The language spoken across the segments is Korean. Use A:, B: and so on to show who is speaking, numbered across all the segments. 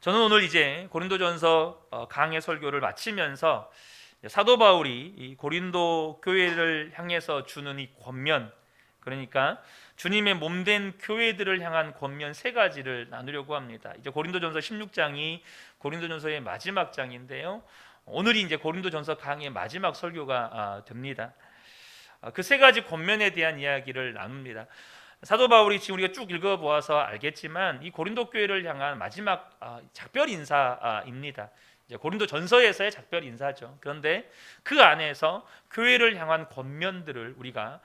A: 저는 오늘 이제 고린도전서 강해 설교를 마치면서 사도 바울이 이 고린도 교회를 향해서 주는 이 권면, 그러니까 주님의 몸된 교회들을 향한 권면 세 가지를 나누려고 합니다. 이제 고린도전서 16장이 고린도전서의 마지막 장인데요. 오늘이 이제 고린도전서 강의 마지막 설교가 됩니다. 그 세 가지 권면에 대한 이야기를 나눕니다. 사도 바울이 지금 우리가 쭉 읽어보아서 알겠지만 이 고린도 교회를 향한 마지막 작별 인사입니다. 이제 고린도 전서에서의 작별 인사죠. 그런데 그 안에서 교회를 향한 권면들을 우리가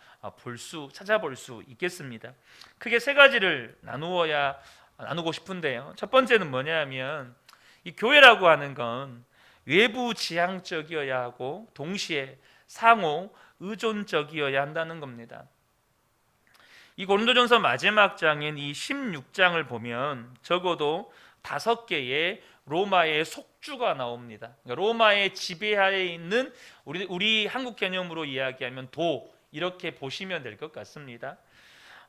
A: 찾아볼 수 있겠습니다. 크게 세 가지를 나누고 싶은데요. 첫 번째는 뭐냐면 이 교회라고 하는 건 외부 지향적이어야 하고 동시에 상호 의존적이어야 한다는 겁니다. 이 고린도전서 마지막 장인 이 16장을 보면 적어도 5개의 로마의 속주가 나옵니다. 그러니까 로마의 지배하에 있는 우리 한국 개념으로 이야기하면 도, 이렇게 보시면 될 것 같습니다.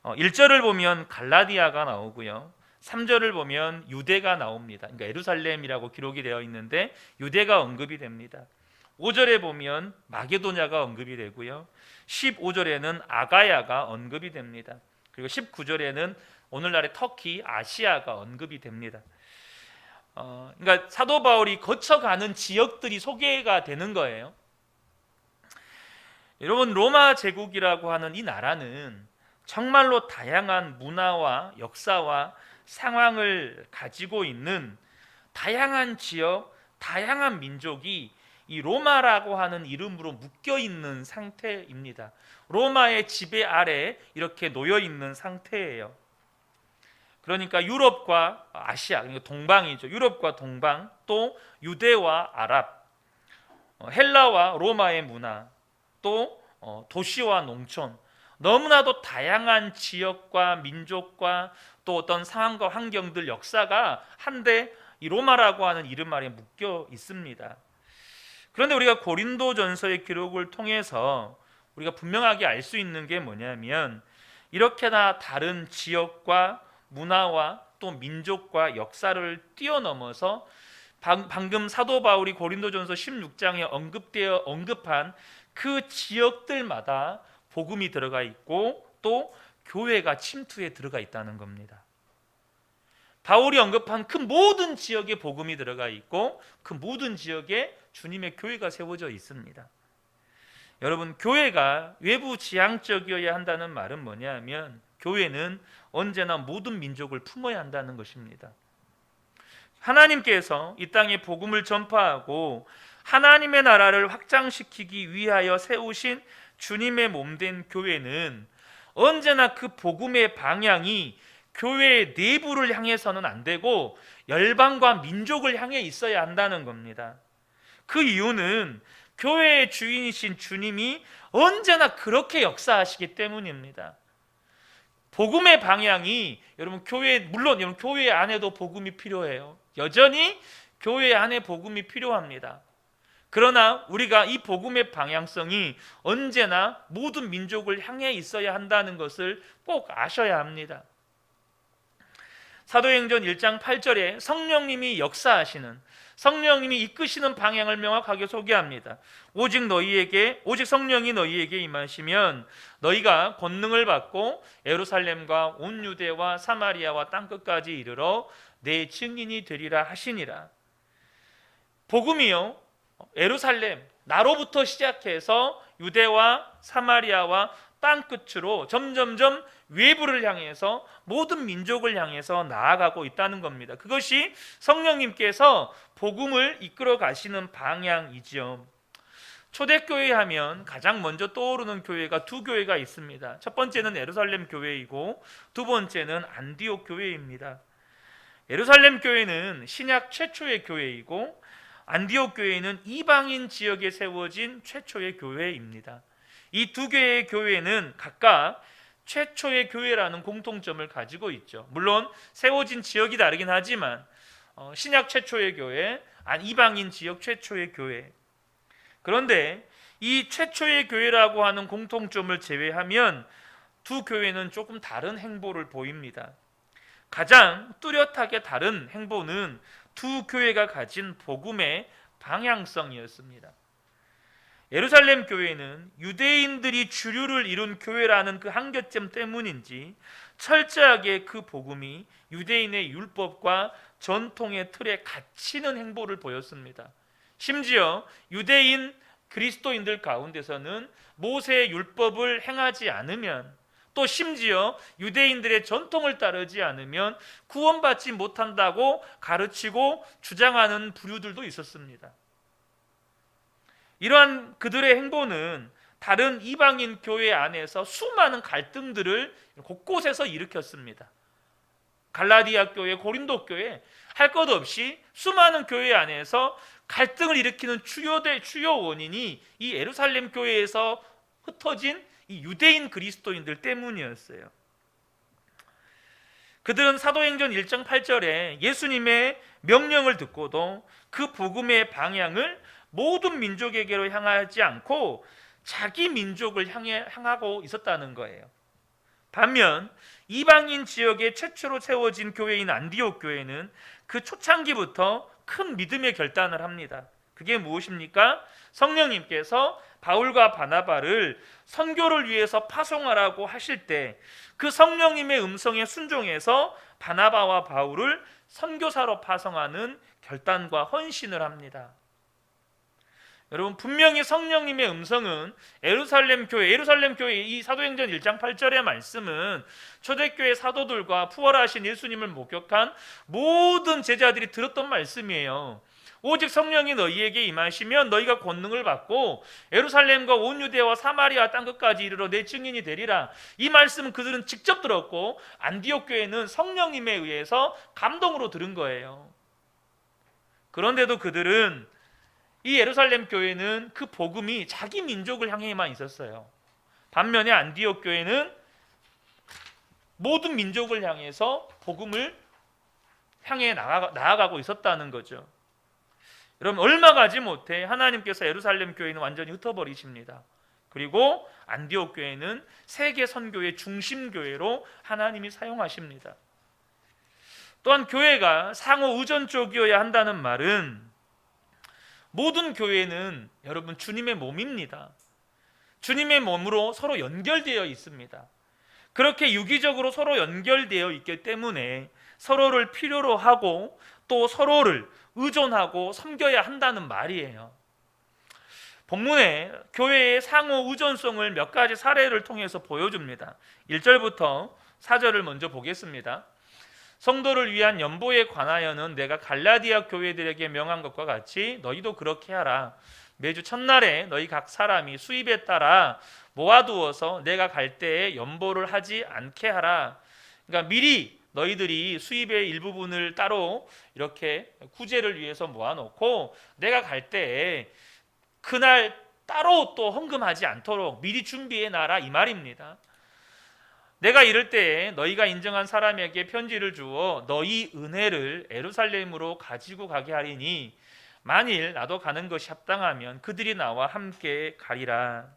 A: 1절을 보면 갈라디아가 나오고요. 3절을 보면 유대가 나옵니다. 그러니까 예루살렘이라고 기록이 되어 있는데 유대가 언급이 됩니다. 5절에 보면 마게도냐가 언급이 되고요. 15절에는 아가야가 언급이 됩니다. 그리고 19절에는 오늘날의 터키, 아시아가 언급이 됩니다. 그러니까 사도 바울이 거쳐가는 지역들이 소개가 되는 거예요. 여러분, 로마 제국이라고 하는 이 나라는 정말로 다양한 문화와 역사와 상황을 가지고 있는 다양한 지역, 다양한 민족이 이 로마라고 하는 이름으로 묶여 있는 상태입니다. 로마의 지배 아래 이렇게 놓여 있는 상태예요. 그러니까 유럽과 아시아, 그러니까 동방이죠. 유럽과 동방, 또 유대와 아랍, 헬라와 로마의 문화, 또 도시와 농촌, 너무나도 다양한 지역과 민족과 또 어떤 상황과 환경들, 역사가 한데 이 로마라고 하는 이름 아래 묶여 있습니다. 그런데 우리가 고린도전서의 기록을 통해서 우리가 분명하게 알 수 있는 게 뭐냐면 이렇게나 다른 지역과 문화와 또 민족과 역사를 뛰어넘어서 방금 사도 바울이 고린도전서 16장에 언급한 그 지역들마다 복음이 들어가 있고 또 교회가 침투에 들어가 있다는 겁니다. 바울이 언급한 그 모든 지역에 복음이 들어가 있고 그 모든 지역에 주님의 교회가 세워져 있습니다. 여러분, 교회가 외부 지향적이어야 한다는 말은 뭐냐면 교회는 언제나 모든 민족을 품어야 한다는 것입니다. 하나님께서 이 땅에 복음을 전파하고 하나님의 나라를 확장시키기 위하여 세우신 주님의 몸된 교회는 언제나 그 복음의 방향이 교회의 내부를 향해서는 안 되고 열방과 민족을 향해 있어야 한다는 겁니다. 그 이유는 교회의 주인이신 주님이 언제나 그렇게 역사하시기 때문입니다. 복음의 방향이 물론 여러분 교회 안에도 복음이 필요해요. 여전히 교회 안에 복음이 필요합니다. 그러나 우리가 이 복음의 방향성이 언제나 모든 민족을 향해 있어야 한다는 것을 꼭 아셔야 합니다. 사도행전 1장 8절에 성령님이 역사하시는, 성령님이 이끄시는 방향을 명확하게 소개합니다. 오직 성령이 너희에게 임하시면 너희가 권능을 받고 예루살렘과 온 유대와 사마리아와 땅끝까지 이르러 내 증인이 되리라 하시니라. 복음이요, 예루살렘, 나로부터 시작해서 유대와 사마리아와 땅끝으로 점점점 외부를 향해서 모든 민족을 향해서 나아가고 있다는 겁니다. 그것이 성령님께서 복음을 이끌어 가시는 방향이지요. 초대교회 하면 가장 먼저 떠오르는 교회가 두 교회가 있습니다. 첫 번째는 예루살렘 교회이고 두 번째는 안디옥 교회입니다. 예루살렘 교회는 신약 최초의 교회이고 안디옥 교회는 이방인 지역에 세워진 최초의 교회입니다. 이 두 개의 교회는 각각 최초의 교회라는 공통점을 가지고 있죠. 물론 세워진 지역이 다르긴 하지만 신약 최초의 교회, 이방인 지역 최초의 교회. 그런데 이 최초의 교회라고 하는 공통점을 제외하면 두 교회는 조금 다른 행보를 보입니다. 가장 뚜렷하게 다른 행보는 두 교회가 가진 복음의 방향성이었습니다. 예루살렘 교회는 유대인들이 주류를 이룬 교회라는 그 한계점 때문인지 철저하게 그 복음이 유대인의 율법과 전통의 틀에 갇히는 행보를 보였습니다. 심지어 유대인 그리스도인들 가운데서는 모세의 율법을 행하지 않으면, 또 심지어 유대인들의 전통을 따르지 않으면 구원받지 못한다고 가르치고 주장하는 부류들도 있었습니다. 이러한 그들의 행보는 다른 이방인 교회 안에서 수많은 갈등들을 곳곳에서 일으켰습니다. 갈라디아 교회, 고린도 교회, 할 것 없이 수많은 교회 안에서 갈등을 일으키는 주요 원인이 이 예루살렘 교회에서 흩어진 이 유대인 그리스도인들 때문이었어요. 그들은 사도행전 1장 8절에 예수님의 명령을 듣고도 그 복음의 방향을 모든 민족에게로 향하지 않고 자기 민족을 향하고 있었다는 거예요. 반면 이방인 지역에 최초로 세워진 교회인 안디옥 교회는 그 초창기부터 큰 믿음의 결단을 합니다. 그게 무엇입니까? 성령님께서 바울과 바나바를 선교를 위해서 파송하라고 하실 때 그 성령님의 음성에 순종해서 바나바와 바울을 선교사로 파송하는 결단과 헌신을 합니다. 여러분, 분명히 성령님의 음성은 예루살렘 교회 이 사도행전 1장 8절의 말씀은 초대교회 사도들과 부활하신 예수님을 목격한 모든 제자들이 들었던 말씀이에요. 오직 성령이 너희에게 임하시면 너희가 권능을 받고 예루살렘과 온 유대와 사마리아 땅끝까지 이르러 내 증인이 되리라. 이 말씀은 그들은 직접 들었고 안디옥 교회는 성령님에 의해서 감동으로 들은 거예요. 그런데도 그들은, 이 예루살렘 교회는 그 복음이 자기 민족을 향해만 있었어요. 반면에 안디옥 교회는 모든 민족을 향해서 복음을 향해 나아가고 있었다는 거죠. 여러분, 얼마 가지 못해 하나님께서 예루살렘 교회는 완전히 흩어버리십니다. 그리고 안디옥 교회는 세계 선교의 중심 교회로 하나님이 사용하십니다. 또한 교회가 상호 의존적이어야 한다는 말은, 모든 교회는 여러분 주님의 몸입니다. 주님의 몸으로 서로 연결되어 있습니다. 그렇게 유기적으로 서로 연결되어 있기 때문에 서로를 필요로 하고 또 서로를 의존하고 섬겨야 한다는 말이에요. 본문에 교회의 상호 의존성을 몇 가지 사례를 통해서 보여줍니다. 1절부터 4절을 먼저 보겠습니다. 성도를 위한 연보에 관하여는 내가 갈라디아 교회들에게 명한 것과 같이 너희도 그렇게 하라. 매주 첫날에 너희 각 사람이 수입에 따라 모아두어서 내가 갈 때에 연보를 하지 않게 하라. 그러니까 미리 너희들이 수입의 일부분을 따로 이렇게 구제를 위해서 모아놓고 내가 갈 때에 그날 따로 또 헌금하지 않도록 미리 준비해놔라, 이 말입니다. 내가 이럴 때에 너희가 인정한 사람에게 편지를 주어 너희 은혜를 예루살렘으로 가지고 가게 하리니 만일 나도 가는 것이 합당하면 그들이 나와 함께 가리라.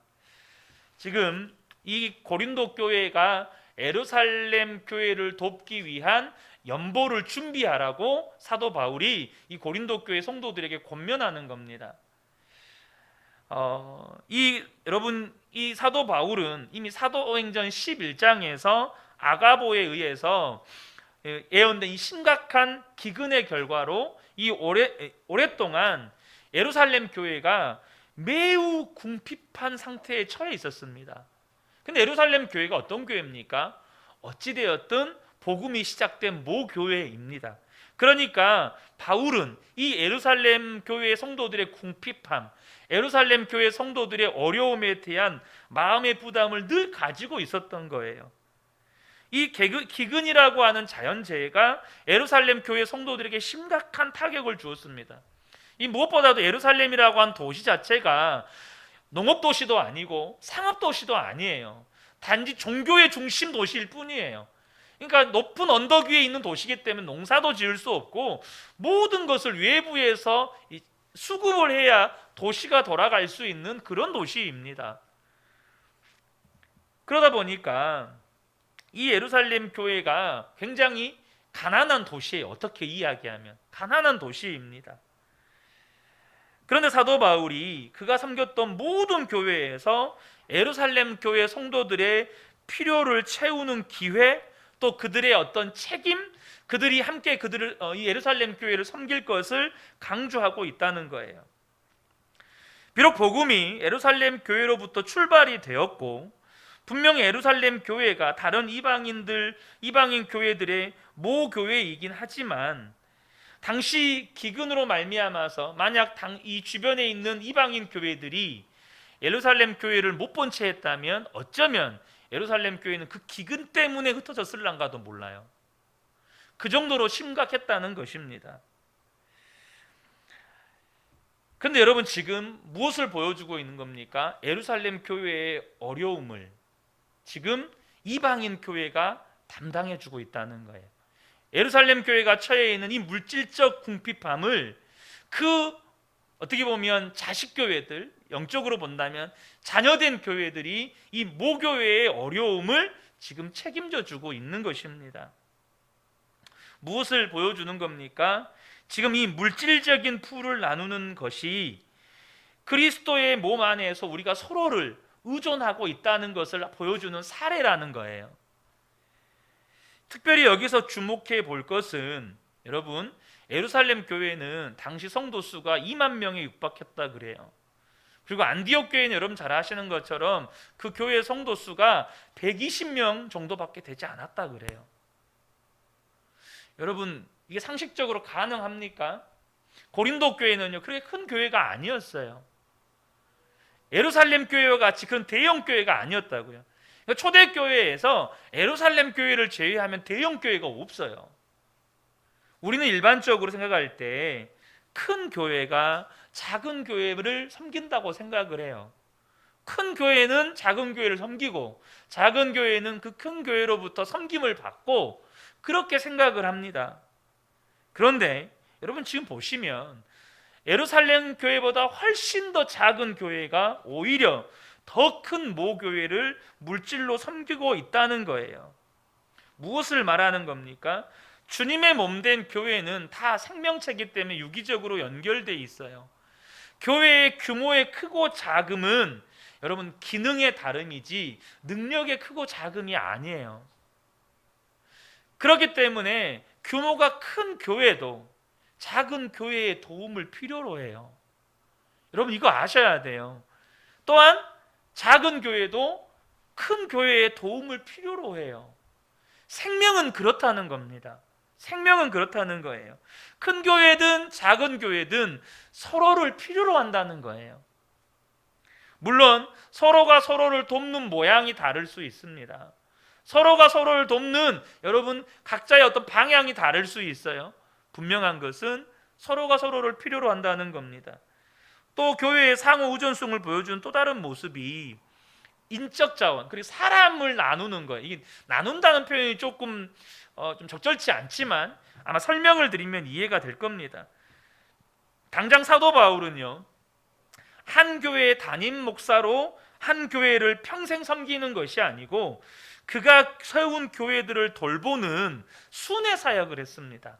A: 지금 이 고린도 교회가 예루살렘 교회를 돕기 위한 연보를 준비하라고 사도 바울이 이 고린도 교회 성도들에게 권면하는 겁니다. 여러분, 이 사도 바울은 이미 사도행전 11장에서 아가보에 의해서 예언된 이 심각한 기근의 결과로 이 오랫동안 예루살렘 교회가 매우 궁핍한 상태에 처해 있었습니다. 근데 예루살렘 교회가 어떤 교회입니까? 어찌되었든 복음이 시작된 모교회입니다. 그러니까 바울은 이 예루살렘 교회 성도들의 궁핍함, 예루살렘 교회 성도들의 어려움에 대한 마음의 부담을 늘 가지고 있었던 거예요. 이 기근이라고 하는 자연재해가 예루살렘 교회 성도들에게 심각한 타격을 주었습니다. 이 무엇보다도 예루살렘이라고 한 도시 자체가 농업도시도 아니고 상업도시도 아니에요. 단지 종교의 중심 도시일 뿐이에요. 그러니까 높은 언덕 위에 있는 도시이기 때문에 농사도 지을 수 없고 모든 것을 외부에서 수급을 해야 도시가 돌아갈 수 있는 그런 도시입니다. 그러다 보니까 이 예루살렘 교회가 굉장히 가난한 도시예요. 어떻게 이야기하면 가난한 도시입니다. 그런데 사도 바울이 그가 섬겼던 모든 교회에서 예루살렘 교회 성도들의 필요를 채우는 기회, 또 그들의 어떤 책임, 그들이 함께 이 예루살렘 교회를 섬길 것을 강조하고 있다는 거예요. 비록 복음이 예루살렘 교회로부터 출발이 되었고 분명히 예루살렘 교회가 다른 이방인 교회들의 모교회이긴 하지만 당시 기근으로 말미암아서 만약 이 주변에 있는 이방인 교회들이 예루살렘 교회를 못 본 채 했다면 어쩌면 예루살렘 교회는 그 기근 때문에 흩어졌을랑가도 몰라요. 그 정도로 심각했다는 것입니다. 근데 여러분 지금 무엇을 보여주고 있는 겁니까? 예루살렘 교회의 어려움을 지금 이방인 교회가 담당해주고 있다는 거예요. 예루살렘 교회가 처해 있는 이 물질적 궁핍함을 어떻게 보면 자식 교회들, 영적으로 본다면 자녀된 교회들이 이 모교회의 어려움을 지금 책임져 주고 있는 것입니다. 무엇을 보여주는 겁니까? 지금 이 물질적인 풀을 나누는 것이 그리스도의 몸 안에서 우리가 서로를 의존하고 있다는 것을 보여주는 사례라는 거예요. 특별히 여기서 주목해 볼 것은 여러분, 예루살렘 교회는 당시 성도 수가 2만 명에 육박했다 그래요. 그리고 안디옥 교회는 여러분 잘 아시는 것처럼 그 교회 성도 수가 120명 정도밖에 되지 않았다 그래요. 여러분, 이게 상식적으로 가능합니까? 고린도 교회는요, 그렇게 큰 교회가 아니었어요. 예루살렘 교회와 같이 그런 대형 교회가 아니었다고요. 초대교회에서 예루살렘 교회를 제외하면 대형 교회가 없어요. 우리는 일반적으로 생각할 때 큰 교회가 작은 교회를 섬긴다고 생각을 해요. 큰 교회는 작은 교회를 섬기고 작은 교회는 그 큰 교회로부터 섬김을 받고 그렇게 생각을 합니다. 그런데 여러분 지금 보시면 예루살렘 교회보다 훨씬 더 작은 교회가 오히려 더 큰 모교회를 물질로 섬기고 있다는 거예요. 무엇을 말하는 겁니까? 주님의 몸된 교회는 다 생명체이기 때문에 유기적으로 연결되어 있어요. 교회의 규모의 크고 작음은 여러분 기능의 다름이지 능력의 크고 작음이 아니에요. 그렇기 때문에 규모가 큰 교회도 작은 교회의 도움을 필요로 해요. 여러분 이거 아셔야 돼요. 또한 작은 교회도 큰 교회의 도움을 필요로 해요. 생명은 그렇다는 겁니다. 생명은 그렇다는 거예요. 큰 교회든 작은 교회든 서로를 필요로 한다는 거예요. 물론 서로가 서로를 돕는 모양이 다를 수 있습니다. 서로가 서로를 돕는 여러분 각자의 어떤 방향이 다를 수 있어요. 분명한 것은 서로가 서로를 필요로 한다는 겁니다. 또 교회의 상호 의존성을 보여주는 또 다른 모습이 인적 자원, 그리고 사람을 나누는 거예요. 이게 나눈다는 표현이 조금 좀 적절치 않지만 아마 설명을 드리면 이해가 될 겁니다. 당장 사도 바울은요, 한 교회의 담임 목사로 한 교회를 평생 섬기는 것이 아니고 그가 세운 교회들을 돌보는 순회 사역을 했습니다.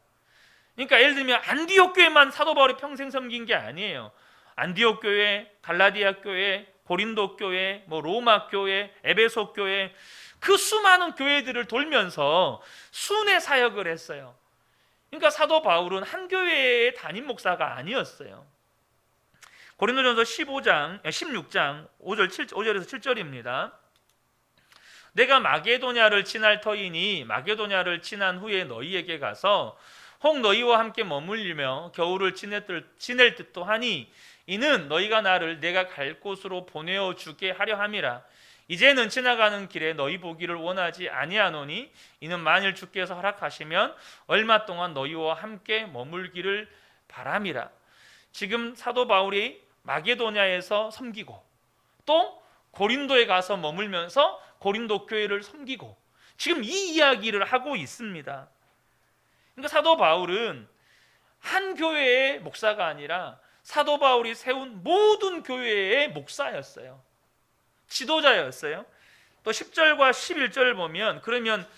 A: 그러니까 예를 들면 안디옥 교회만 사도 바울이 평생 섬긴 게 아니에요. 안디옥 교회, 갈라디아 교회, 고린도 교회, 로마 교회, 에베소 교회, 그 수많은 교회들을 돌면서 순회 사역을 했어요. 그러니까 사도 바울은 한 교회의 담임 목사가 아니었어요. 고린도전서 16장 5절에서 7절입니다. 내가 마게도냐를 지날 터이니 마게도냐를 지난 후에 너희에게 가서 혹 너희와 함께 머물리며 겨울을 지낼 듯도 하니 이는 너희가 나를 내가 갈 곳으로 보내어 주게 하려 함이라. 이제는 지나가는 길에 너희 보기를 원하지 아니하노니 이는 만일 주께서 허락하시면 얼마 동안 너희와 함께 머물기를 바람이라. 지금 사도 바울이 마게도냐에서 섬기고 또 고린도에 가서 머물면서 고린도 교회를 섬기고 지금 이 이야기를 하고 있습니다. 그러니까 사도 바울은 한 교회의 목사가 아니라 사도 바울이 세운 모든 교회의 목사였어요. 지도자였어요. 또 10절과 11절 보면 그러면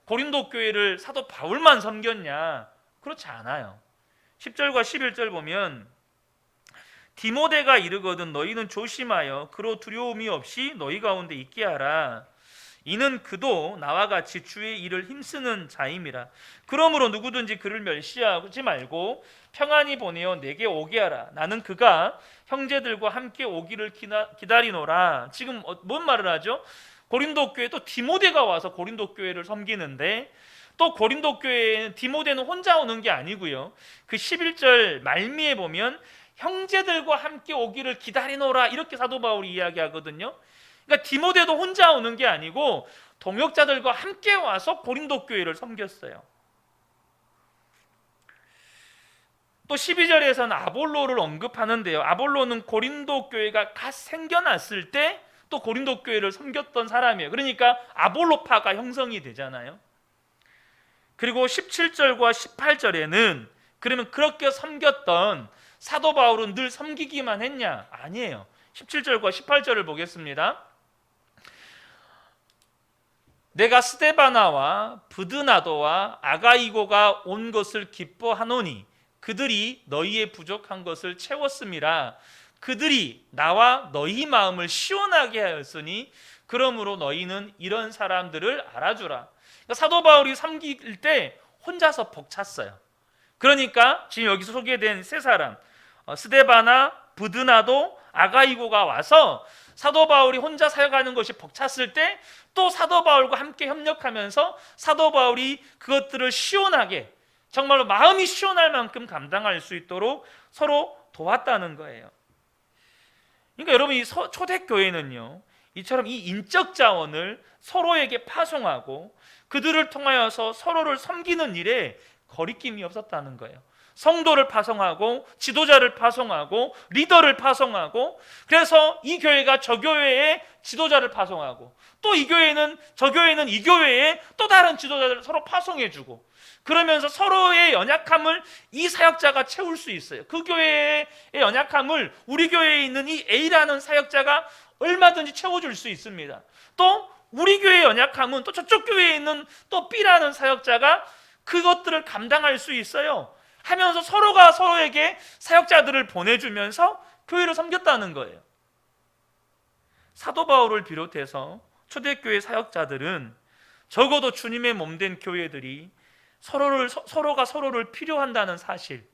A: 고린도 교회를 사도 바울만 섬겼냐? 그렇지 않아요. 10절과 11절 보면 디모데가 이르거든 너희는 조심하여 그로 두려움이 없이 너희 가운데 있게 하라. 이는 그도 나와 같이 주의 일을 힘쓰는 자임이라. 그러므로 누구든지 그를 멸시하지 말고 평안히 보내어 내게 오게 하라. 나는 그가 형제들과 함께 오기를 기다리노라. 지금 뭔 말을 하죠? 고린도 교회 또 디모데가 와서 고린도 교회를 섬기는데, 또 고린도 교회에 디모데는 혼자 오는 게 아니고요, 그 11절 말미에 보면 형제들과 함께 오기를 기다리노라 이렇게 사도 바울이 이야기하거든요. 그러니까 디모데도 혼자 오는 게 아니고 동역자들과 함께 와서 고린도 교회를 섬겼어요. 또 12절에서는 아볼로를 언급하는데요, 아볼로는 고린도 교회가 갓 생겨났을 때 또 고린도 교회를 섬겼던 사람이에요. 그러니까 아볼로파가 형성이 되잖아요. 그리고 17절과 18절에는 그러면 그렇게 섬겼던 사도 바울은 늘 섬기기만 했냐? 아니에요. 17절과 18절을 보겠습니다. 내가 스데바나와 브드나도와 아가이고가 온 것을 기뻐하노니 그들이 너희의 부족한 것을 채웠음이라. 그들이 나와 너희 마음을 시원하게 하였으니 그러므로 너희는 이런 사람들을 알아주라. 그러니까 사도 바울이 섬길 때 혼자서 벅찼어요. 그러니까 지금 여기서 소개된 세 사람, 스데바나, 브드나도, 아가이고가 와서 사도 바울이 혼자 사역하는 것이 벅찼을 때 또 사도 바울과 함께 협력하면서 사도 바울이 그것들을 시원하게, 정말로 마음이 시원할 만큼 감당할 수 있도록 서로 도왔다는 거예요. 그러니까 여러분, 이 초대교회는요, 이처럼 이 인적 자원을 서로에게 파송하고 그들을 통하여서 서로를 섬기는 일에 거리낌이 없었다는 거예요. 성도를 파송하고 지도자를 파송하고 리더를 파송하고, 그래서 이 교회가 저 교회에 지도자를 파송하고 또 이 교회는 저 교회는 이 교회에 또 다른 지도자들을 서로 파송해주고, 그러면서 서로의 연약함을 이 사역자가 채울 수 있어요. 그 교회의 연약함을 우리 교회에 있는 이 A라는 사역자가 얼마든지 채워줄 수 있습니다. 또 우리 교회의 연약함은 또 저쪽 교회에 있는 또 B라는 사역자가 그것들을 감당할 수 있어요. 하면서 서로가 서로에게 사역자들을 보내주면서 교회를 섬겼다는 거예요. 사도 바울을 비롯해서 초대교회 사역자들은 적어도 주님의 몸된 교회들이 서로가 서로를 필요한다는 사실,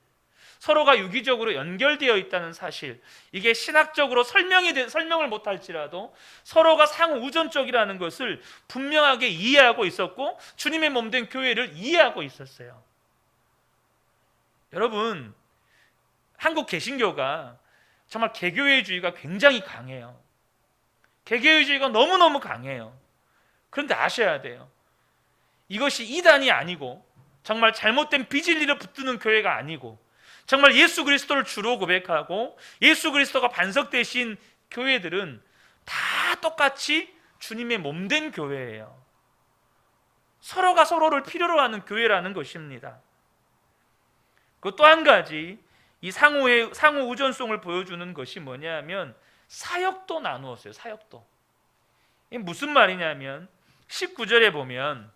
A: 서로가 유기적으로 연결되어 있다는 사실, 이게 신학적으로 설명을 못할지라도 서로가 상호 우전적이라는 것을 분명하게 이해하고 있었고 주님의 몸된 교회를 이해하고 있었어요. 여러분, 한국 개신교가 정말 개교회주의가 굉장히 강해요. 개교회주의가 너무너무 강해요. 그런데 아셔야 돼요, 이것이 이단이 아니고 정말 잘못된 비진리를 붙드는 교회가 아니고 정말 예수 그리스도를 주로 고백하고 예수 그리스도가 반석 되신 교회들은 다 똑같이 주님의 몸된 교회예요. 서로가 서로를 필요로 하는 교회라는 것입니다. 그 또 한 가지, 이 상호 우전성을 보여주는 것이 뭐냐면 사역도 나누었어요. 사역도. 이게 무슨 말이냐면 19절에 보면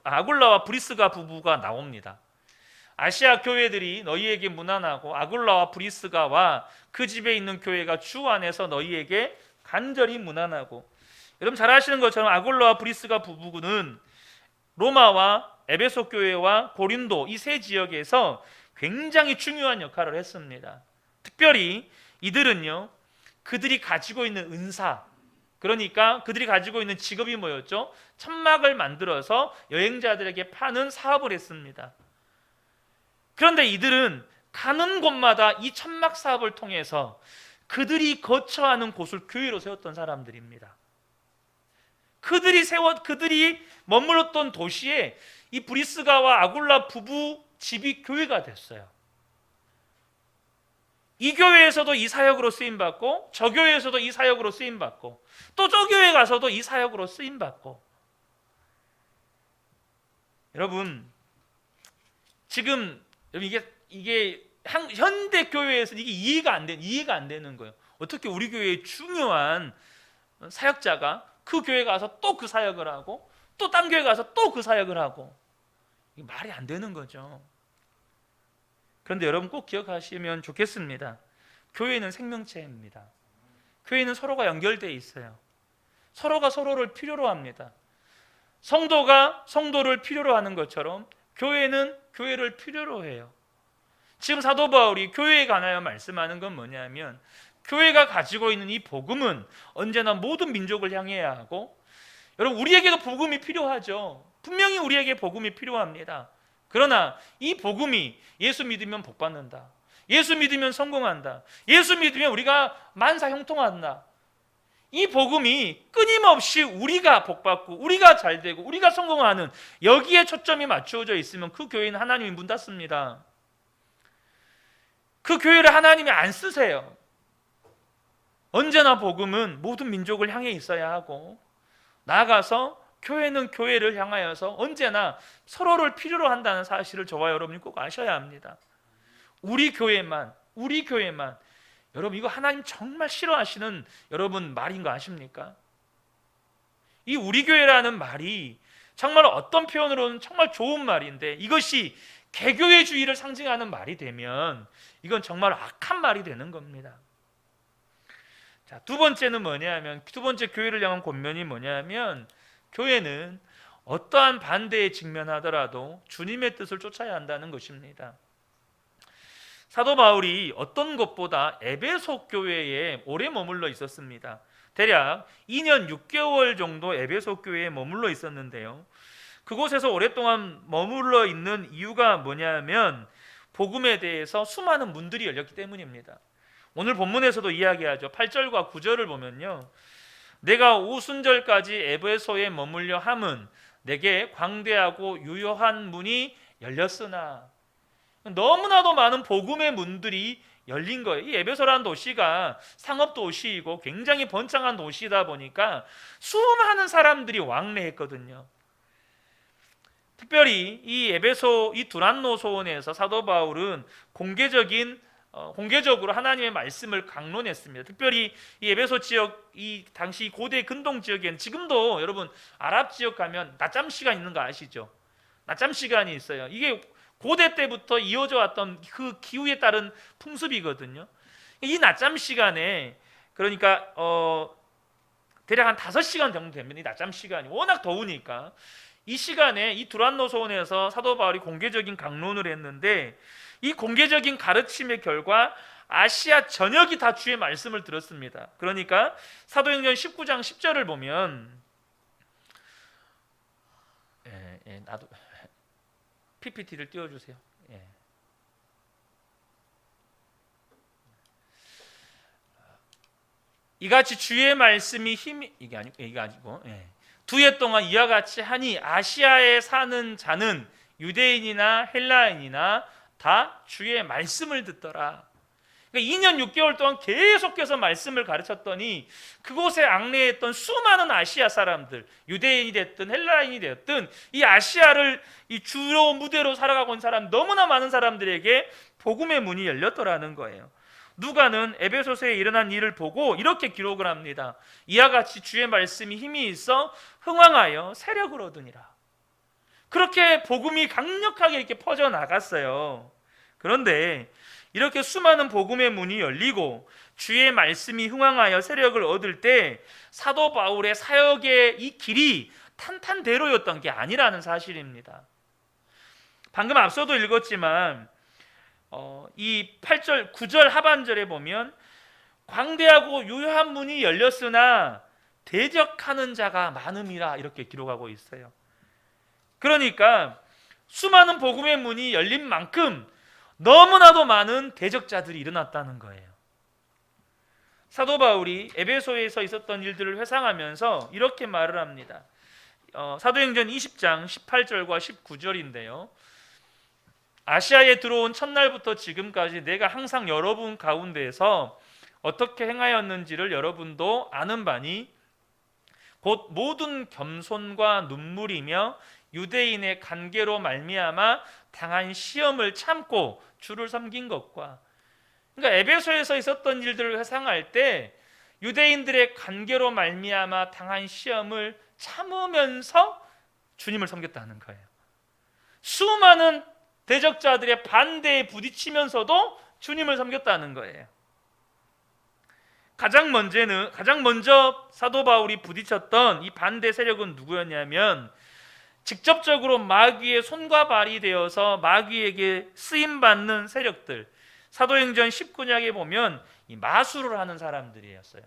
A: 아굴라와 브리스가 부부가 나옵니다. 아시아 교회들이 너희에게 무난하고 아굴라와 브리스가와 그 집에 있는 교회가 주 안에서 너희에게 간절히 무난하고, 여러분 잘 아시는 것처럼 아굴라와 브리스가 부부는 로마와 에베소 교회와 고린도 이 세 지역에서 굉장히 중요한 역할을 했습니다. 특별히 이들은요, 그들이 가지고 있는 은사, 그러니까 그들이 가지고 있는 직업이 뭐였죠? 천막을 만들어서 여행자들에게 파는 사업을 했습니다. 그런데 이들은 가는 곳마다 이 천막 사업을 통해서 그들이 거처하는 곳을 교회로 세웠던 사람들입니다. 그들이 머물렀던 도시에 이 브리스가와 아굴라 부부 집이 교회가 됐어요. 이 교회에서도 이 사역으로 쓰임받고 저 교회에서도 이 사역으로 쓰임받고 또 저 교회 가서도 이 사역으로 쓰임받고. 여러분, 지금 이게 현대 교회에서는 이게 이해가 안 되는 거예요. 어떻게 우리 교회의 중요한 사역자가 그 교회 가서 또 그 사역을 하고 또 딴 교회 가서 또 그 사역을 하고, 이게 말이 안 되는 거죠. 그런데 여러분 꼭 기억하시면 좋겠습니다. 교회는 생명체입니다. 교회는 서로가 연결되어 있어요. 서로가 서로를 필요로 합니다. 성도가 성도를 필요로 하는 것처럼 교회는 교회를 필요로 해요. 지금 사도 바울이 교회에 관하여 말씀하는 건 뭐냐면, 교회가 가지고 있는 이 복음은 언제나 모든 민족을 향해야 하고, 여러분 우리에게도 복음이 필요하죠. 분명히 우리에게 복음이 필요합니다. 그러나 이 복음이 예수 믿으면 복 받는다, 예수 믿으면 성공한다, 예수 믿으면 우리가 만사 형통한다, 이 복음이 끊임없이 우리가 복받고 우리가 잘되고 우리가 성공하는, 여기에 초점이 맞추어져 있으면 그 교회는 하나님이 문 닫습니다. 그 교회를 하나님이 안 쓰세요. 언제나 복음은 모든 민족을 향해 있어야 하고, 나아가서 교회는 교회를 향하여서 언제나 서로를 필요로 한다는 사실을 저와 여러분이 꼭 아셔야 합니다. 우리 교회만 여러분, 이거 하나님 정말 싫어하시는 여러분 말인 거 아십니까? 이 우리 교회라는 말이 정말 어떤 표현으로는 정말 좋은 말인데, 이것이 개교회주의를 상징하는 말이 되면 이건 정말 악한 말이 되는 겁니다. 자, 두 번째는 뭐냐면, 두 번째 교회를 향한 권면이 뭐냐면, 교회는 어떠한 반대에 직면하더라도 주님의 뜻을 쫓아야 한다는 것입니다. 사도 바울이 어떤 것보다 에베소 교회에 오래 머물러 있었습니다. 대략 2년 6개월 정도 에베소 교회에 머물러 있었는데요, 그곳에서 오랫동안 머물러 있는 이유가 뭐냐면 복음에 대해서 수많은 문들이 열렸기 때문입니다. 오늘 본문에서도 이야기하죠. 8절과 9절을 보면요, 내가 오순절까지 에베소에 머물려 함은 내게 광대하고 유효한 문이 열렸으나, 너무나도 많은 복음의 문들이 열린 거예요. 이 에베소라는 도시가 상업 도시이고 굉장히 번창한 도시다 보니까 수많은 사람들이 왕래했거든요. 특별히 이 에베소, 이 두란노 소원에서 사도 바울은 공개적으로 하나님의 말씀을 강론했습니다. 특별히 이 에베소 지역, 이 당시 고대 근동 지역에는 지금도 여러분 아랍 지역 가면 낮잠 시간 있는 거 아시죠? 낮잠 시간이 있어요. 이게 고대 때부터 이어져 왔던 그 기후에 따른 풍습이거든요. 이 낮잠 시간에, 그러니까 대략 한 5시간 정도 되면 이 낮잠 시간이 워낙 더우니까 이 시간에 이 두란노 소원에서 사도 바울이 공개적인 강론을 했는데, 이 공개적인 가르침의 결과 아시아 전역이 다 주의 말씀을 들었습니다. 그러니까 사도행전 19장 10절을 보면, 나도 PPT를 띄워주세요. 이같이 주의 말씀이 힘이, 이게 아니고 두 해 동안 이와 같이 하니 아시아에 사는 자는 유대인이나 헬라인이나 다 주의 말씀을 듣더라. 그러니까 2년 6개월 동안 계속해서 말씀을 가르쳤더니 그곳에 앙래했던 수많은 아시아 사람들, 유대인이 됐든 헬라인이 됐든 이 아시아를 이 주로 무대로 살아가고 있는 사람, 너무나 많은 사람들에게 복음의 문이 열렸더라는 거예요. 누가는 에베소서에 일어난 일을 보고 이렇게 기록을 합니다. 이와 같이 주의 말씀이 힘이 있어 흥왕하여 세력을 얻으니라. 그렇게 복음이 강력하게 이렇게 퍼져 나갔어요. 그런데 이렇게 수많은 복음의 문이 열리고 주의 말씀이 흥왕하여 세력을 얻을 때 사도 바울의 사역의 이 길이 탄탄대로였던 게 아니라는 사실입니다. 방금 앞서도 읽었지만 이 8절, 9절 하반절에 보면 광대하고 유효한 문이 열렸으나 대적하는 자가 많음이라 이렇게 기록하고 있어요. 그러니까 수많은 복음의 문이 열린 만큼 너무나도 많은 대적자들이 일어났다는 거예요. 사도 바울이 에베소에서 있었던 일들을 회상하면서 이렇게 말을 합니다. 사도행전 20장 18절과 19절인데요. 아시아에 들어온 첫날부터 지금까지 내가 항상 여러분 가운데에서 어떻게 행하였는지를 여러분도 아는 바니 곧 모든 겸손과 눈물이며 유대인의 관계로 말미암아 당한 시험을 참고 주를 섬긴 것과, 그러니까 에베소에서 있었던 일들을 회상할 때 유대인들의 관계로 말미암아 당한 시험을 참으면서 주님을 섬겼다는 거예요. 수많은 대적자들의 반대에 부딪히면서도 주님을 섬겼다는 거예요. 가장 먼저 사도 바울이 부딪혔던 이 반대 세력은 누구였냐면, 직접적으로 마귀의 손과 발이 되어서 마귀에게 쓰임 받는 세력들, 사도행전 19장에 보면 이 마술을 하는 사람들이었어요.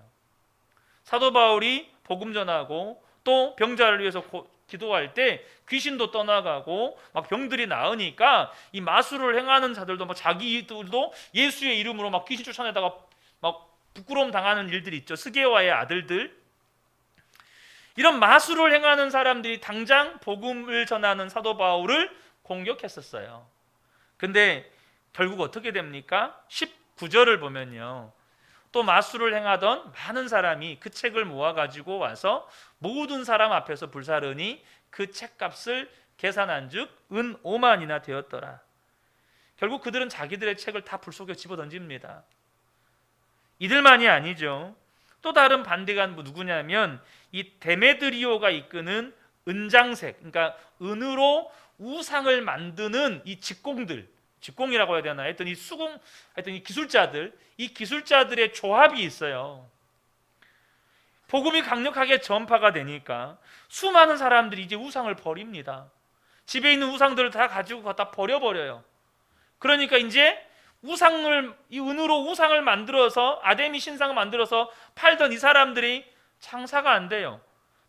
A: 사도 바울이 복음 전하고 또 병자를 위해서 기도할 때 귀신도 떠나가고 막 병들이 나으니까 이 마술을 행하는 자들도 막 자기들도 예수의 이름으로 막 귀신 쫓아내다가 막 부끄러움 당하는 일들이 있죠. 스게와의 아들들. 이런 마술을 행하는 사람들이 당장 복음을 전하는 사도 바울을 공격했었어요. 근데 결국 어떻게 됩니까? 19절을 보면요, 또 마술을 행하던 많은 사람이 그 책을 모아가지고 와서 모든 사람 앞에서 불사르니 그 책값을 계산한즉 은 5만이나 되었더라. 결국 그들은 자기들의 책을 다 불 속에 집어던집니다. 이들만이 아니죠. 또 다른 반대가 누구냐면 이 데메드리오가 이끄는 은장색, 그러니까 은으로 우상을 만드는 이 직공이라고 해야 되나, 하여튼 이 기술자들, 이 기술자들의 조합이 있어요. 복음이 강력하게 전파가 되니까 수많은 사람들이 이제 우상을 버립니다. 집에 있는 우상들을 다 가지고 갖다 버려버려요. 그러니까 이제 이 은으로 우상을 만들어서 아데미 신상을 만들어서 팔던 이 사람들이 장사가 안 돼요.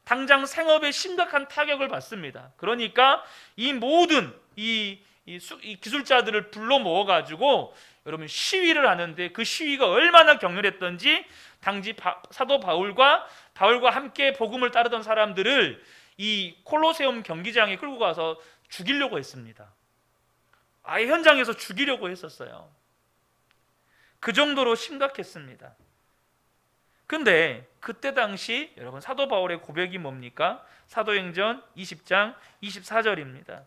A: 당장 생업에 심각한 타격을 받습니다. 그러니까 이 모든 이 기술자들을 불러 모아가지고 여러분 시위를 하는데, 그 시위가 얼마나 격렬했던지 당시 사도 바울과 함께 복음을 따르던 사람들을 이 콜로세움 경기장에 끌고 가서 죽이려고 했습니다. 아예 현장에서 죽이려고 했었어요. 그 정도로 심각했습니다. 근데 그때 당시 여러분 사도 바울의 고백이 뭡니까? 사도행전 20장 24절입니다.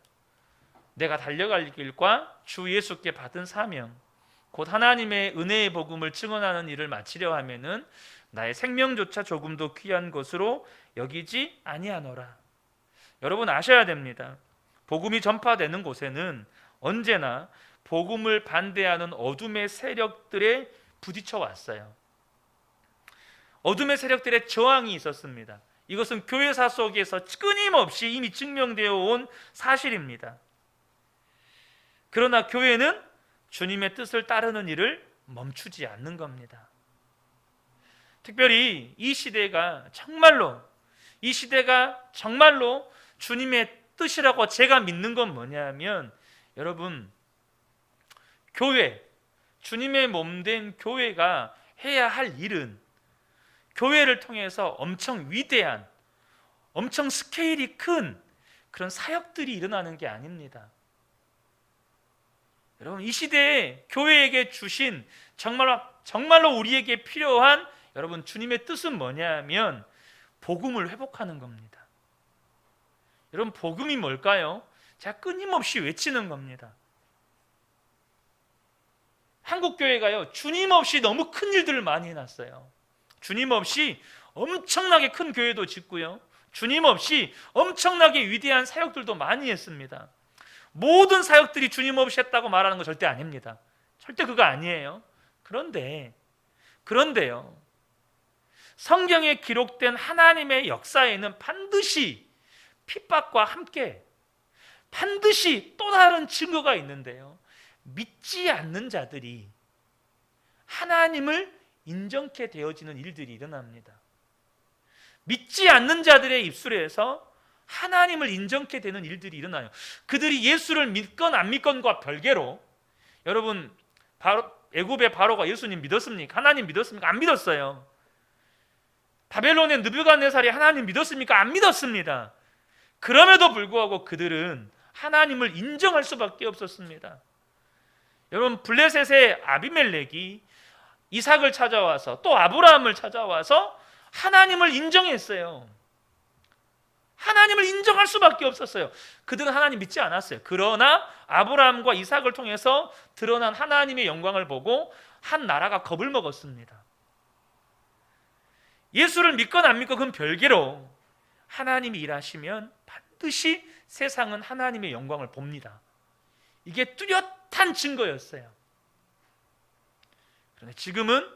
A: 내가 달려갈 길과 주 예수께 받은 사명 곧 하나님의 은혜의 복음을 증언하는 일을 마치려 하면은 나의 생명조차 조금도 귀한 것으로 여기지 아니하노라. 여러분 아셔야 됩니다. 복음이 전파되는 곳에는 언제나 복음을 반대하는 어둠의 세력들에 부딪혀 왔어요. 어둠의 세력들의 저항이 있었습니다. 이것은 교회사 속에서 끊임없이 이미 증명되어 온 사실입니다. 그러나 교회는 주님의 뜻을 따르는 일을 멈추지 않는 겁니다. 특별히 이 시대가 정말로 주님의 뜻이라고 제가 믿는 건 뭐냐면, 여러분 교회, 주님의 몸된 교회가 해야 할 일은 교회를 통해서 엄청 위대한, 엄청 스케일이 큰 그런 사역들이 일어나는 게 아닙니다. 여러분 이 시대에 교회에게 주신 정말로 우리에게 필요한 여러분 주님의 뜻은 뭐냐면 복음을 회복하는 겁니다. 여러분 복음이 뭘까요? 제가 끊임없이 외치는 겁니다. 한국교회가요 주님 없이 너무 큰 일들을 많이 해놨어요. 주님 없이 엄청나게 큰 교회도 짓고요, 주님 없이 엄청나게 위대한 사역들도 많이 했습니다. 모든 사역들이 주님 없이 했다고 말하는 거 절대 아닙니다. 절대 그거 아니에요. 그런데요, 성경에 기록된 하나님의 역사에는 반드시 핍박과 함께 반드시 또 다른 증거가 있는데요, 믿지 않는 자들이 하나님을 인정케 되어지는 일들이 일어납니다. 믿지 않는 자들의 입술에서 하나님을 인정케 되는 일들이 일어나요. 그들이 예수를 믿건 안 믿건과 별개로, 여러분 애굽의 바로가 예수님 믿었습니까? 하나님 믿었습니까? 안 믿었어요. 바벨론의 느부갓네살이 하나님 믿었습니까? 안 믿었습니다. 그럼에도 불구하고 그들은 하나님을 인정할 수밖에 없었습니다. 여러분 블레셋의 아비멜렉이 이삭을 찾아와서 또 아브라함을 찾아와서 하나님을 인정했어요. 하나님을 인정할 수밖에 없었어요. 그들은 하나님 믿지 않았어요. 그러나 아브라함과 이삭을 통해서 드러난 하나님의 영광을 보고 한 나라가 겁을 먹었습니다. 예수를 믿건 안 믿건 그건 별개로 하나님이 일하시면 반드시 세상은 하나님의 영광을 봅니다. 이게 뚜렷한 증거였어요. 그런데 지금은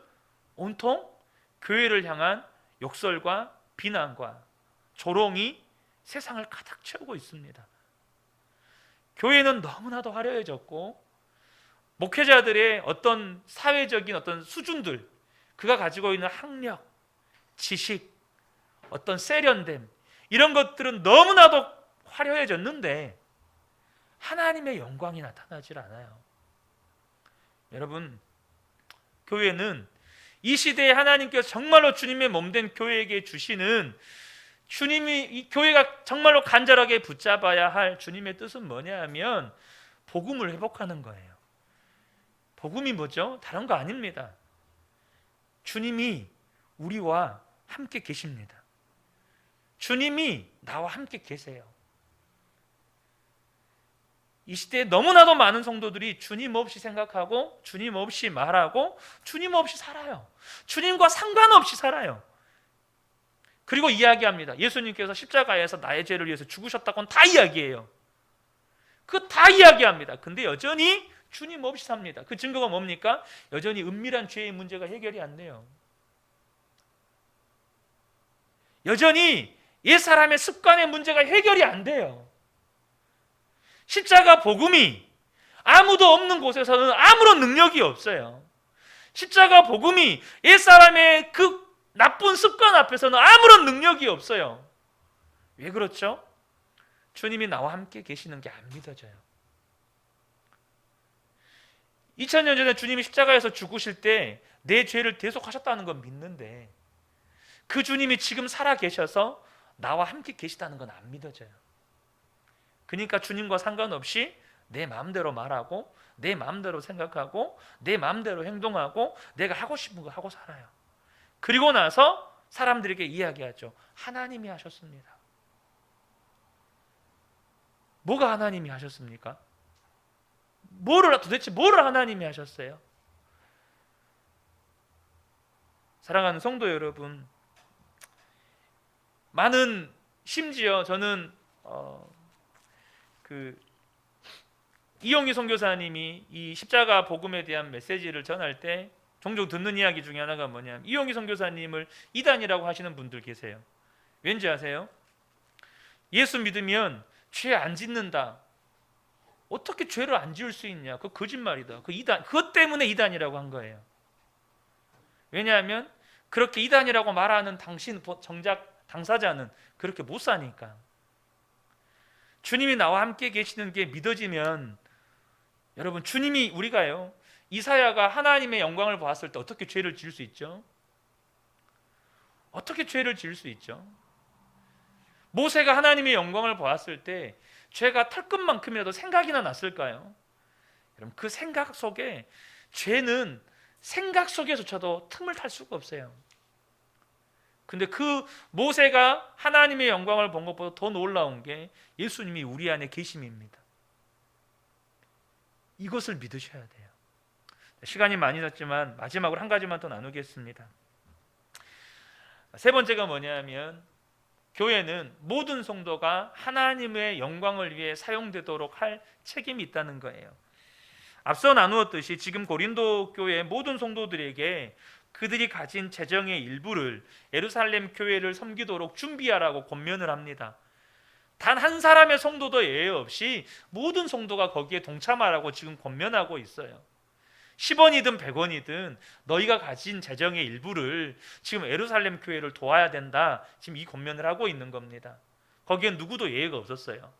A: 온통 교회를 향한 욕설과 비난과 조롱이 세상을 가득 채우고 있습니다. 교회는 너무나도 화려해졌고 목회자들의 어떤 사회적인 어떤 수준들, 그가 가지고 있는 학력, 지식, 어떤 세련됨, 이런 것들은 너무나도 화려해졌는데 하나님의 영광이 나타나질 않아요. 여러분, 교회는 이 시대에 하나님께서 정말로 주님의 몸된 교회에게 주시는, 주님이 이 교회가 정말로 간절하게 붙잡아야 할 주님의 뜻은 뭐냐 하면 복음을 회복하는 거예요. 복음이 뭐죠? 다른 거 아닙니다. 주님이 우리와 함께 계십니다. 주님이 나와 함께 계세요. 이 시대에 너무나도 많은 성도들이 주님 없이 생각하고 주님 없이 말하고 주님 없이 살아요. 주님과 상관없이 살아요. 그리고 이야기합니다. 예수님께서 십자가에서 나의 죄를 위해서 죽으셨다고는 다 이야기해요. 그거 다 이야기합니다. 근데 여전히 주님 없이 삽니다. 그 증거가 뭡니까? 여전히 은밀한 죄의 문제가 해결이 안 돼요. 여전히 옛사람의 습관의 문제가 해결이 안 돼요. 십자가 복음이 아무도 없는 곳에서는 아무런 능력이 없어요. 십자가 복음이 옛사람의 그 나쁜 습관 앞에서는 아무런 능력이 없어요. 왜 그렇죠? 주님이 나와 함께 계시는 게 안 믿어져요. 2000년 전에 주님이 십자가에서 죽으실 때 내 죄를 대속하셨다는 건 믿는데 그 주님이 지금 살아 계셔서 나와 함께 계시다는 건 안 믿어져요. 그러니까 주님과 상관없이 내 마음대로 말하고 내 마음대로 생각하고 내 마음대로 행동하고 내가 하고 싶은 거 하고 살아요. 그리고 나서 사람들에게 이야기하죠. 하나님이 하셨습니다. 뭐가 하나님이 하셨습니까? 도대체 뭐를 하나님이 하셨어요? 사랑하는 성도 여러분, 심지어 저는 이용희 선교사님이 이 십자가 복음에 대한 메시지를 전할 때 종종 듣는 이야기 중에 하나가 뭐냐면 이용희 선교사님을 이단이라고 하시는 분들 계세요. 왠지 아세요? 예수 믿으면 죄 안 짓는다. 어떻게 죄를 안 지을 수 있냐? 그거 거짓말이다. 그것 때문에 이단이라고 한 거예요. 왜냐하면 그렇게 이단이라고 말하는 정작 당사자는 그렇게 못 사니까. 주님이 나와 함께 계시는 게 믿어지면, 여러분, 우리가요, 이사야가 하나님의 영광을 보았을 때 어떻게 죄를 지을 수 있죠? 어떻게 죄를 지을 수 있죠? 모세가 하나님의 영광을 보았을 때 죄가 털끝만큼이라도 생각이나 났을까요? 여러분, 그 생각 속에, 죄는 생각 속에조차도 틈을 탈 수가 없어요. 근데 그 모세가 하나님의 영광을 본 것보다 더 놀라운 게 예수님이 우리 안에 계심입니다. 이것을 믿으셔야 돼요. 시간이 많이 졌지만 마지막으로 한 가지만 더 나누겠습니다. 세 번째가 뭐냐면 교회는 모든 성도가 하나님의 영광을 위해 사용되도록 할 책임이 있다는 거예요. 앞서 나누었듯이 지금 고린도 교회 모든 성도들에게 그들이 가진 재정의 일부를 예루살렘 교회를 섬기도록 준비하라고 권면을 합니다. 단 한 사람의 성도도 예외 없이 모든 성도가 거기에 동참하라고 지금 권면하고 있어요. 10원이든 100원이든 너희가 가진 재정의 일부를 지금 예루살렘 교회를 도와야 된다. 지금 이 권면을 하고 있는 겁니다. 거기엔 누구도 예외가 없었어요.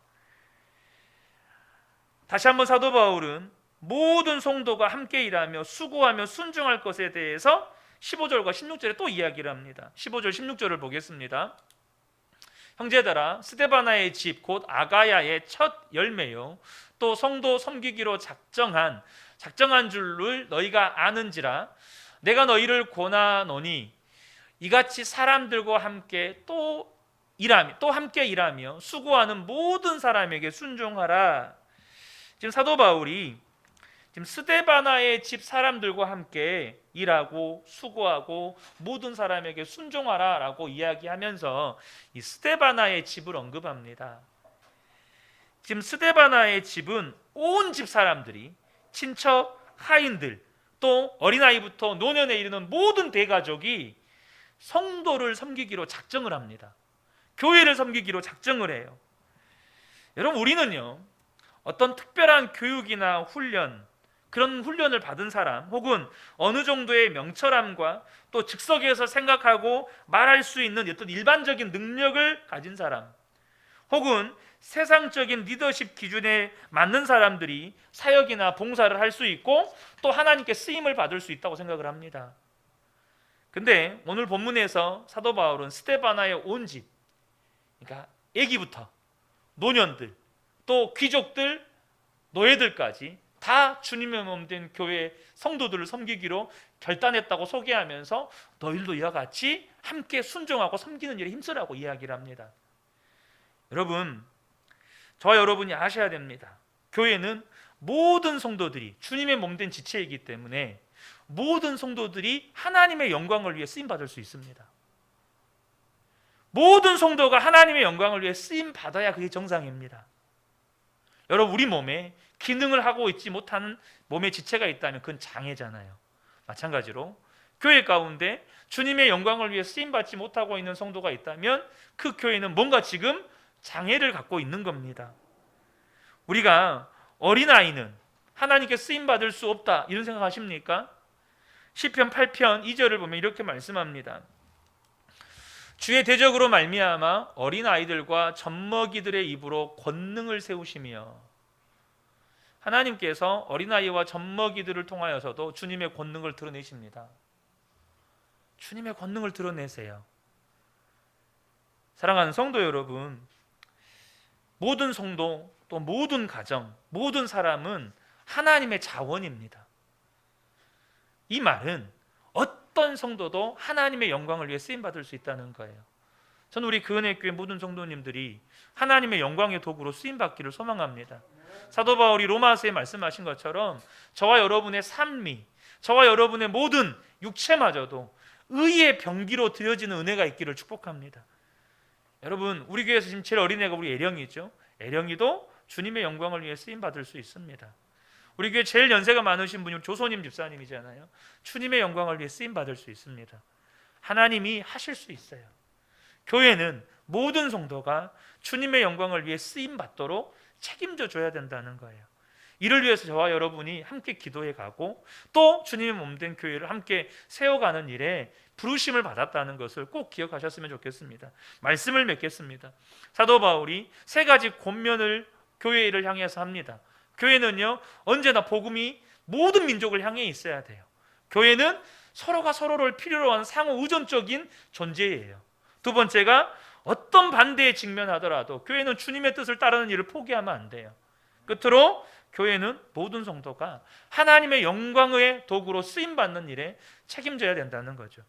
A: 다시 한번 사도 바울은 모든 성도가 함께 일하며 수고하며 순종할 것에 대해서 15절과 16절에 또 이야기를 합니다. 15절 16절을 보겠습니다. 형제들아, 스데바나의 집 곧 아가야의 첫 열매요 또 성도 섬기기로 작정한 줄을 너희가 아는지라 내가 너희를 권하노니 이같이 사람들과 함께 또 함께 일하며 수고하는 모든 사람에게 순종하라. 지금 사도 바울이 지금 스데바나의 집 사람들과 함께 일하고 수고하고 모든 사람에게 순종하라라고 이야기하면서 이 스데바나의 집을 언급합니다. 지금 스데바나의 집은 온 집 사람들이, 친척, 하인들, 또 어린아이부터 노년에 이르는 모든 대가족이 성도를 섬기기로 작정을 합니다. 교회를 섬기기로 작정을 해요. 여러분, 우리는요, 어떤 특별한 교육이나 훈련, 그런 훈련을 받은 사람, 혹은 어느 정도의 명철함과 또 즉석에서 생각하고 말할 수 있는 어떤 일반적인 능력을 가진 사람, 혹은 세상적인 리더십 기준에 맞는 사람들이 사역이나 봉사를 할 수 있고 또 하나님께 쓰임을 받을 수 있다고 생각을 합니다. 근데 오늘 본문에서 사도 바울은 스데바나의 온 집, 그러니까 아기부터 노년들, 또 귀족들, 노예들까지 다 주님의 몸된 교회 성도들을 섬기기로 결단했다고 소개하면서 너희들도 이와 같이 함께 순종하고 섬기는 일에 힘쓰라고 이야기를 합니다. 여러분, 저와 여러분이 아셔야 됩니다. 교회는 모든 성도들이 주님의 몸된 지체이기 때문에 모든 성도들이 하나님의 영광을 위해 쓰임받을 수 있습니다. 모든 성도가 하나님의 영광을 위해 쓰임받아야 그게 정상입니다. 여러분, 우리 몸에 기능을 하고 있지 못하는 몸의 지체가 있다면 그건 장애잖아요. 마찬가지로 교회 가운데 주님의 영광을 위해 쓰임받지 못하고 있는 성도가 있다면 그 교회는 뭔가 지금 장애를 갖고 있는 겁니다. 우리가 어린아이는 하나님께 쓰임받을 수 없다, 이런 생각하십니까? 시편 8편 2절을 보면 이렇게 말씀합니다. 주의 대적으로 말미암아 어린아이들과 젖먹이들의 입으로 권능을 세우시며, 하나님께서 어린아이와 젖먹이들을 통하여서도 주님의 권능을 드러내십니다. 주님의 권능을 드러내세요. 사랑하는 성도 여러분, 모든 성도, 또 모든 가정, 모든 사람은 하나님의 자원입니다. 이 말은 어떤 성도도 하나님의 영광을 위해 쓰임받을 수 있다는 거예요. 저는 우리 그은혜교회 모든 성도님들이 하나님의 영광의 도구로 쓰임받기를 소망합니다. 사도 바울이 로마서에 말씀하신 것처럼 저와 여러분의 삶이, 저와 여러분의 모든 육체마저도 의의 병기로 드려지는 은혜가 있기를 축복합니다. 여러분, 우리 교회에서 지금 제일 어린 애가 우리 애령이죠. 애령이도 주님의 영광을 위해 쓰임받을 수 있습니다. 우리 교회 제일 연세가 많으신 분이 조소님 집사님이잖아요. 주님의 영광을 위해 쓰임받을 수 있습니다. 하나님이 하실 수 있어요. 교회는 모든 성도가 주님의 영광을 위해 쓰임받도록 책임져 줘야 된다는 거예요. 이를 위해서 저와 여러분이 함께 기도해 가고 또 주님의 몸된 교회를 함께 세워가는 일에 부르심을 받았다는 것을 꼭 기억하셨으면 좋겠습니다. 말씀을 맺겠습니다. 사도 바울이 세 가지 권면을 교회를 향해서 합니다. 교회는요, 언제나 복음이 모든 민족을 향해 있어야 돼요. 교회는 서로가 서로를 필요로 하는 상호 의존적인 존재예요. 두 번째가 어떤 반대에 직면하더라도 교회는 주님의 뜻을 따르는 일을 포기하면 안 돼요. 끝으로 교회는 모든 성도가 하나님의 영광의 도구로 쓰임받는 일에 책임져야 된다는 거죠.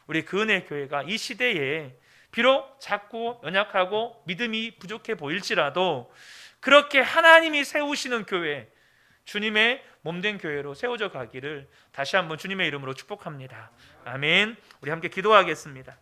A: 우리 그은혜 교회가 이 시대에 비록 작고 연약하고 믿음이 부족해 보일지라도 그렇게 하나님이 세우시는 교회, 주님의 몸된 교회로 세워져 가기를 다시 한번 주님의 이름으로 축복합니다. 아멘. 우리 함께 기도하겠습니다.